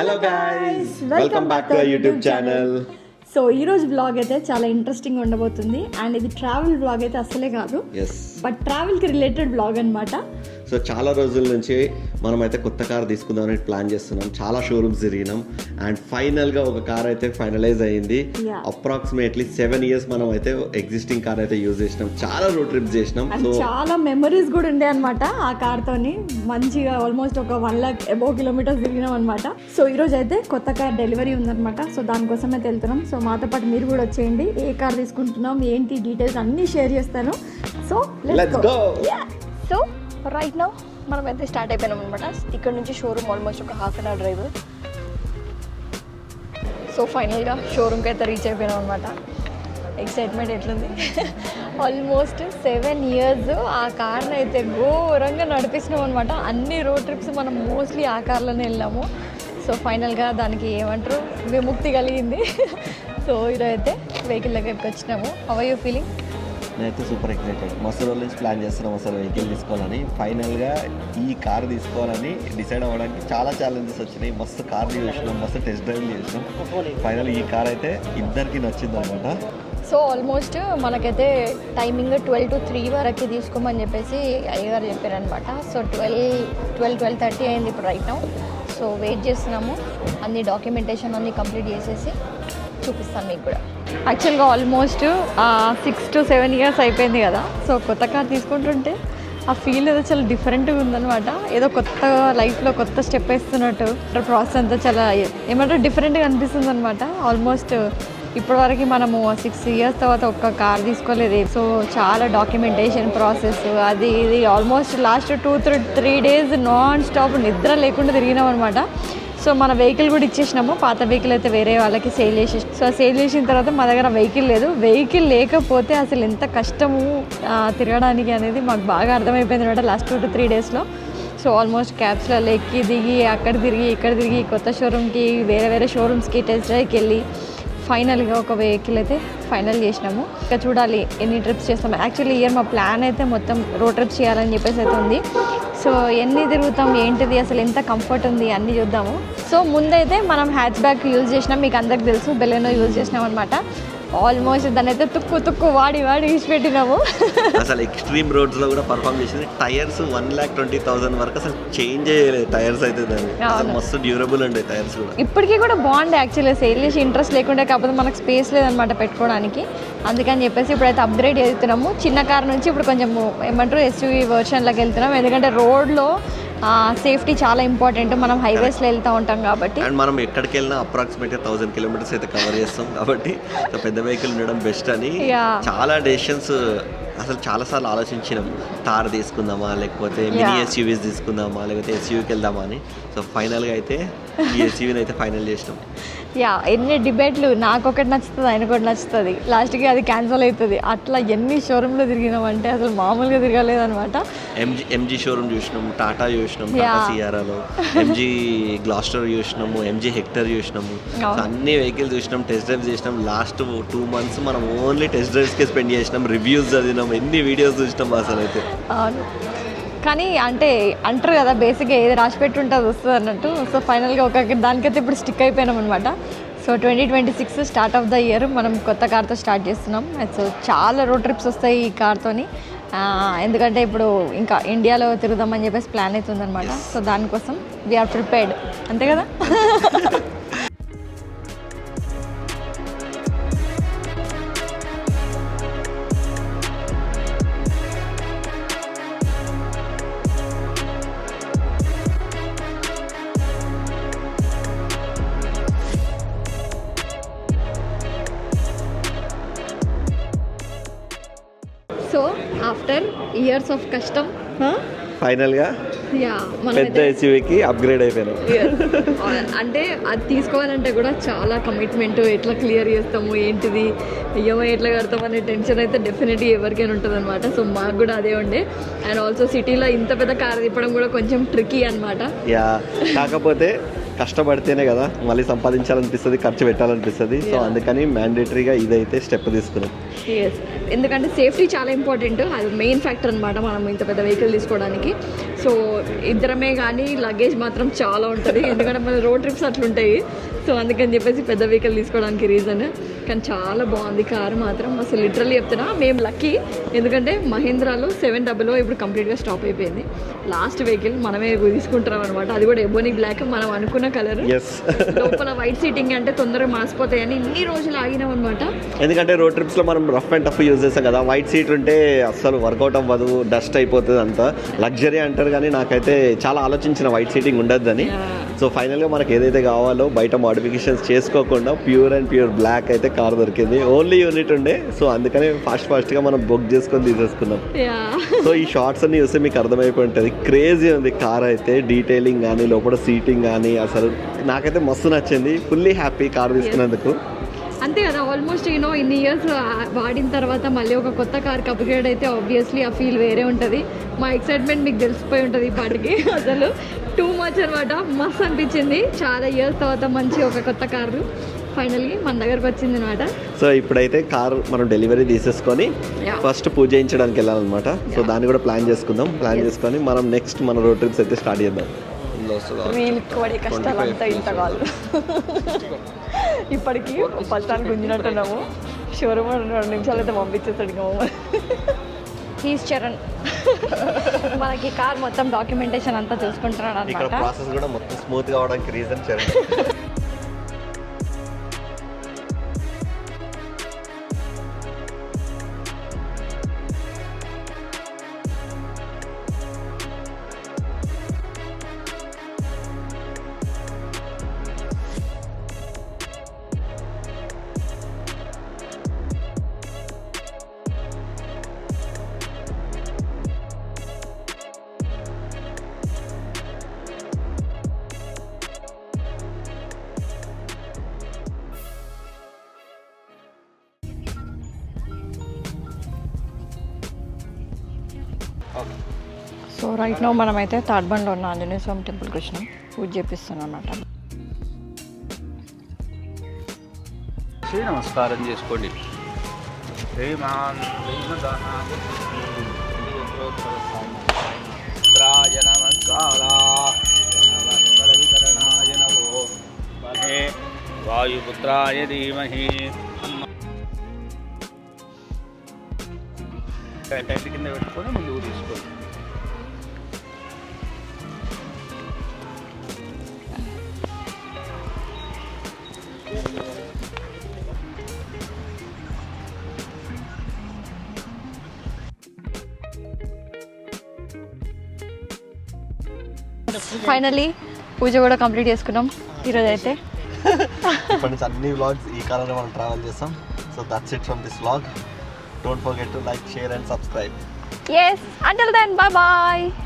Hello guys, welcome back to YouTube channel. So ఈరోజు vlog అయితే చాలా ఇంట్రెస్టింగ్ ఉండబోతుంది. అండ్ ఇది ట్రావెల్ వ్లాగ్ అయితే అసలే కాదు, బట్ ట్రావెల్కి రిలేటెడ్ వ్లాగ్ అనమాట. సో చాలా రోజుల నుంచి మనమైతే కొత్త కార్ తీసుకుందామని ప్లాన్ చేస్తున్నాం. చాలా షోరూమ్స్ తిరిగినాం అండ్ ఫైనల్గా ఒక కార్ అయితే ఫైనలైజ్ అయ్యింది. అప్రాక్సిమేట్లీ 7 years మనం అయితే ఎగ్జిస్టింగ్ కార్ అయితే యూజ్ చేసినాం. చాలా రోడ్ ట్రిప్స్ చేసినాం. సో చాలా మెమరీస్ కూడా ఉండే అనమాట ఆ కార్ తోని. మంచిగా ఆల్మోస్ట్ ఒక 1 lakh above kilometers తిరిగినాం అనమాట. సో ఈరోజు అయితే కొత్త కార్ డెలివరీ ఉందన్నమాట. సో దానికోసం అయితే వెళ్తున్నాం. సో మాతో పాటు మీరు కూడా వచ్చేయండి. ఏ కార్ తీసుకుంటున్నాం, ఏంటి డీటెయిల్స్ అన్నీ షేర్ చేస్తాను. So let's go. So right now మనం అయితే స్టార్ట్ అయిపోయినాం అనమాట. ఇక్కడ నుంచి షోరూమ్ ఆల్మోస్ట్ ఒక 1/2 hour డ్రైవ్. సో ఫైనల్గా షోరూమ్కి అయితే రీచ్ అయిపోయినాం అనమాట. ఎక్సైట్మెంట్ ఎట్లుంది. ఆల్మోస్ట్ 7 years ఆ కార్ని అయితే ఘోరంగా నడిపిస్తున్నాం అనమాట. అన్ని రోడ్ ట్రిప్స్ మనం మోస్ట్లీ ఆ కార్లోనే వెళ్ళాము. సో ఫైనల్గా దానికి ఏమంటారు, విముక్తి కలిగింది. సో ఈరోజు అయితే వెహికల్ దగ్గరికి వచ్చినాము. How are you feeling? నేనైతే సూపర్ ఎక్సైటెడ్. మస్తు రోజుల నుంచి ప్లాన్ చేస్తున్నాం అసలు వెహికల్ తీసుకోవాలని. ఫైనల్గా ఈ కార్ తీసుకోవాలని డిసైడ్ అవ్వడానికి చాలా ఛాలెంజెస్ వచ్చినాయి. మస్తు కార్ చూసినాం, మస్తు టెస్ట్ డ్రైవ్ చేసినాం. ఫైనల్ ఈ కార్ అయితే ఇద్దరికి నచ్చింది అనమాట. సో ఆల్మోస్ట్ మనకైతే టైమింగ్ 12 to 3 వరకు తీసుకోమని చెప్పేసి అయ్యగారు చెప్పారనమాట. సో 12:30 అయింది ఇప్పుడు రైట్ నౌ. సో వెయిట్ చేస్తున్నాము. అన్ని డాక్యుమెంటేషన్ అన్నీ కంప్లీట్ చేసేసి చూపిస్తాను మీకు కూడా. యాక్చువల్గా ఆల్మోస్ట్ 6 to 7 years అయిపోయింది కదా. సో కొత్త కార్ తీసుకుంటుంటే ఆ ఫీల్ ఏదో చాలా డిఫరెంట్గా ఉందన్నమాట. ఏదో కొత్త లైఫ్లో కొత్త స్టెప్ వేస్తున్నట్టు ప్రాసెస్ అంతా చాలా ఏమంటారు డిఫరెంట్గా అనిపిస్తుంది అనమాట. ఆల్మోస్ట్ ఇప్పటివరకు మనము 6 years తర్వాత ఒక్క కార్ తీసుకోలేదు. సో చాలా డాక్యుమెంటేషన్ ప్రాసెస్ అది ఇది almost last 2-3 days non stop నిద్ర లేకుండా తిరిగినాం అనమాట. సో మన వెహికల్ కూడా ఇచ్చేసినాము. పాత వెహికల్ అయితే వేరే వాళ్ళకి సేల్ చేసేసి, సో సేల్ చేసిన తర్వాత మా దగ్గర వెహికల్ లేదు. వెహికల్ లేకపోతే అసలు ఎంత కష్టము తిరగడానికి అనేది మాకు బాగా అర్థమైపోయింది అనమాట లాస్ట్ 2-3 daysలో. సో ఆల్మోస్ట్ క్యాబ్స్లలో ఎక్కి దిగి అక్కడ తిరిగి ఇక్కడ తిరిగి కొత్త షోరూమ్కి వేరే షోరూమ్స్కి టెస్ట్ డ్రైవ్కి వెళ్ళి ఫైనల్గా ఒక వెహికల్ అయితే ఫైనల్ చేసినాము. ఇంకా చూడాలి ఎన్ని ట్రిప్స్ చేస్తాము. యాక్చువల్లీ ఇయర్ మా ప్లాన్ అయితే మొత్తం రోడ్ ట్రిప్స్ చేయాలని చెప్పేసి అయితే ఉంది. సో ఎన్ని తిరుగుతాం, ఏంటిది, అసలు ఎంత కంఫర్ట్ ఉంది అన్నీ చూద్దాము. సో ముందైతే మనం హ్యాచ్ బ్యాక్ యూజ్ చేసినాం, మీకు అందరికి తెలుసు. బెలెనో యూజ్ చేసినాం అనమాట. ఆల్మోస్ట్ దాన్ని అయితే తుక్కు వాడి తీసి పెట్టినాము. అసలు ఎక్స్ట్రీమ్ రోడ్స్ లో కూడా పర్ఫామ్ చేసింది. టైర్స్ 1,20,000 వరకు అసలు చేంజ్ చేయలేదు టైర్స్ అయితే. దాన్ని మస్తు డ్యూరబుల్ ఉండే టైర్స్ కూడా. ఇప్పటికీ కూడా బాగుండే. యాక్చువల్లీ సేల్ చేసి ఇంట్రెస్ట్ లేకుండే, కాకపోతే మనకు స్పేస్ లేదనమాట పెట్టుకోవడానికి. అందుకని చెప్పేసి ఇప్పుడైతే అప్గ్రేడ్ చేస్తున్నాము. చిన్న కార్ నుంచి ఇప్పుడు కొంచెం ఏమంటారు SUV వర్షన్లోకి వెళ్తున్నాం. ఎందుకంటే రోడ్లో సేఫ్టీ చాలా ఇంపార్టెంట్. మనం హైవేస్లో వెళ్తూ ఉంటాం కాబట్టి. అండ్ మనం ఎక్కడికి వెళ్ళినా అప్రాక్సిమేట్గా 1000 kilometers అయితే కవర్ చేస్తాం కాబట్టి పెద్ద వెహికల్ ఉండడం బెస్ట్ అని చాలా డెసిషన్స్ అసలు చాలాసార్లు ఆలోచించినాం. తార్ తీసుకుందామా, లేకపోతే మినీ SUVs తీసుకుందామా, లేకపోతే SUVకి వెళ్దామా అని. సో ఫైనల్గా అయితే ఈ SUVని అయితే ఫైనల్ చేసినాం. ఎన్ని డిబేట్లు, నాకు ఒకటి నచ్చుతుంది, ఆయన ఒకటి నచ్చుతుంది, లాస్ట్కి అది క్యాన్సిల్ అవుతుంది. అట్లా ఎన్ని షోరూంలో తిరిగినామంటే అసలు మామూలుగా తిరగలేదనమాట. MG షోరూమ్ చూసినాం, టాటా చూసినాం, టాటా సియారాలో MG గ్లాస్టర్ చూసినాము, MG హెక్టర్ చూసినాము. అన్ని వెహికల్ చూసినాం, టెస్ట్ డ్రైవ్ చేసినాం. లాస్ట్ 2 months మనం ఓన్లీ టెస్ట్ డ్రైవ్స్కే స్పెండ్ చేసినాం, రివ్యూస్ చదివినాం, ఎన్ని వీడియోస్ చూసినాం అసలు అయితే. కానీ అంటే అంటారు కదా, బేసిక్గా ఏది రాసి పెట్టి ఉంటుంది వస్తుంది అన్నట్టు. సో ఫైనల్గా ఒక దానికైతే ఇప్పుడు స్టిక్ అయిపోయినాం అనమాట. So 2026 start of the year మనం కొత్త కార్తో స్టార్ట్ చేస్తున్నాం. సో చాలా రోడ్ ట్రిప్స్ వస్తాయి ఈ కార్తోని. ఎందుకంటే ఇప్పుడు ఇంకా ఇండియాలో తిరుగుదామని చెప్పేసి ప్లాన్ అవుతుందన్నమాట. సో దానికోసం వీఆర్ ప్రిపేర్డ్, అంతే కదా. సో ఆఫ్టర్ ఇయర్స్ ఆఫ్ కష్టం ఫైనల్గా పెద్ద SUVకి అప్గ్రేడ్ అయిపోయినాం. అంటే అది తీసుకోవాలంటే కూడా చాలా కమిట్మెంట్. ఎట్లా క్లియర్ చేస్తాము, ఏంటిది, EMI ఎట్లా కడతాం అనే టెన్షన్ అయితే డెఫినెట్లీ ఎవరికైనా ఉంటుంది అనమాట. సో మాకు కూడా అదే ఉండే. అండ్ ఆల్సో సిటీలో ఇంత పెద్ద కార్ తిప్పడం కూడా కొంచెం ట్రికీ అనమాట. కాకపోతే కష్టపడితేనే కదా మళ్ళీ సంపాదించాలనిపిస్తుంది, ఖర్చు పెట్టాలనిపిస్తుంది. సో అందుకని మ్యాండేటరీగా ఇదైతే స్టెప్ తీసుకున్నాం. ఎందుకంటే సేఫ్టీ చాలా ఇంపార్టెంట్, అది మెయిన్ ఫ్యాక్టర్ అనమాట మనం ఇంత పెద్ద వెహికల్ తీసుకోవడానికి. సో ఇద్దరమే కానీ లగేజ్ మాత్రం చాలా ఉంటుంది, ఎందుకంటే మన రోడ్ ట్రిప్స్ అట్లుంటాయి. సో అందుకని చెప్పేసి పెద్ద వెహికల్ తీసుకోవడానికి రీజన్. కానీ చాలా బాగుంది కారు మాత్రం, అసలు లిటరల్లీ చెప్తున్నా మేము లక్కీ. ఎందుకంటే మహీంద్రాలో 700 ఇప్పుడు కంప్లీట్గా స్టాప్ అయిపోయింది. లాస్ట్ వెహికల్ మనమే తీసుకుంటున్నాం అనమాట, అది కూడా ఎబోనీ బ్లాక్, మనం అనుకున్న కలర్. లోపల వైట్ సీటింగ్ అంటే తొందరగా మాసిపోతాయని ఇన్ని రోజులు ఆగినాం అనమాట. ఎందుకంటే రోడ్ ట్రిప్స్లో మనం రఫ్ అండ్ టఫ్ యూజ్ చేస్తాం కదా, వైట్ సీట్ ఉంటే అస్సలు వర్కౌట్ అవ్వదు, డస్ట్ అయిపోతుంది అంతా. లగ్జరీ అంటారు కానీ నాకైతే చాలా ఆలోచించిన వైట్ సీటింగ్ ఉండద్దని. సో ఫైనల్గా మనకి ఏదైతే కావాలో బయట మోడిఫికేషన్స్ చేసుకోకుండా ప్యూర్ అండ్ ప్యూర్ బ్లాక్ అయితే కార్ దొరికింది. ఓన్లీ యూనిట్ ఉండే, సో అందుకనే ఫాస్ట్గా మనం బుక్ చేసుకొని తీసేసుకున్నాం. సో ఈ షార్ట్స్ అన్ని చూస్తే మీకు అర్థమైపోయి ఉంటుంది, క్రేజీ ఉంది కార్ అయితే. డీటెయిలింగ్ కానీ లోపల సీటింగ్ కానీ అసలు నాకైతే మస్తు నచ్చింది. ఫుల్లీ హ్యాపీ కార్ తీసుకున్నందుకు. అంతే కదా, ఆల్మోస్ట్ ఇన్ని ఇయర్స్ వాడిన తర్వాత మళ్ళీ ఒక కొత్త కార్కి అప్గ్రేడ్ అయితే ఆబ్వియస్లీ ఆ ఫీల్ వేరే ఉంటుంది. మా ఎక్సైట్మెంట్ మీకు తెలిసిపోయి ఉంటుంది ఈ పాటికి. అసలు టూ మచ్ అనమాట, మస్తు అనిపించింది. చాలా ఇయర్స్ తర్వాత మంచి ఒక కొత్త కారు ఫైనల్గా మన దగ్గరకు వచ్చింది అనమాట. సో ఇప్పుడైతే కార్ మనం డెలివరీ తీసేసుకొని ఫస్ట్ పూజ చేయించడానికి వెళ్ళాలన్నమాట. సో దాన్ని కూడా ప్లాన్ చేసుకుందాం. ప్లాన్ చేసుకొని మనం నెక్స్ట్ మన రోడ్ ట్రిప్స్ అయితే స్టార్ట్ చేద్దాం. పడే కష్టాలు అంతా ఇంత కాదు. ఇప్పటికీ ఫస్ట్ గుంజినట్టున్నాము. షోరూమ్ 2 నిమిషాలు అయితే పంపించేస్తాడు ఇంకా హీస్ చరణ్. మనకి కార్ మొత్తం డాక్యుమెంటేషన్ అంతా చూసుకుంటున్నాడు అనమాట. ప్రాసెస్ కూడా మొత్తం స్మూత్ గా అవడానికి reason Charan. So right now మనమైతే తాడ్బండ్లో ఉన్న ఆంజనేయ స్వామి టెంపుల్కి వచ్చినాం, పూజ చేపిస్తున్నాం అన్నమాట. నమస్కారం చేసుకోండి. వాయుపుత్రాయ ధీమహి. టైట్ కింద పెట్టుకొని ముందుకు తీసుకోండి. ఫైనలీ పూజ కూడా కంప్లీట్ చేసుకున్నాం ఈరోజు అయితే. ఇప్పటి నుంచి అన్ని వ్లాగ్స్ ఈ కాలంలో మనం ట్రావెల్ చేస్తాం. So that's it from this vlog. Don't forget to like, share and subscribe. Yes, until then, bye bye.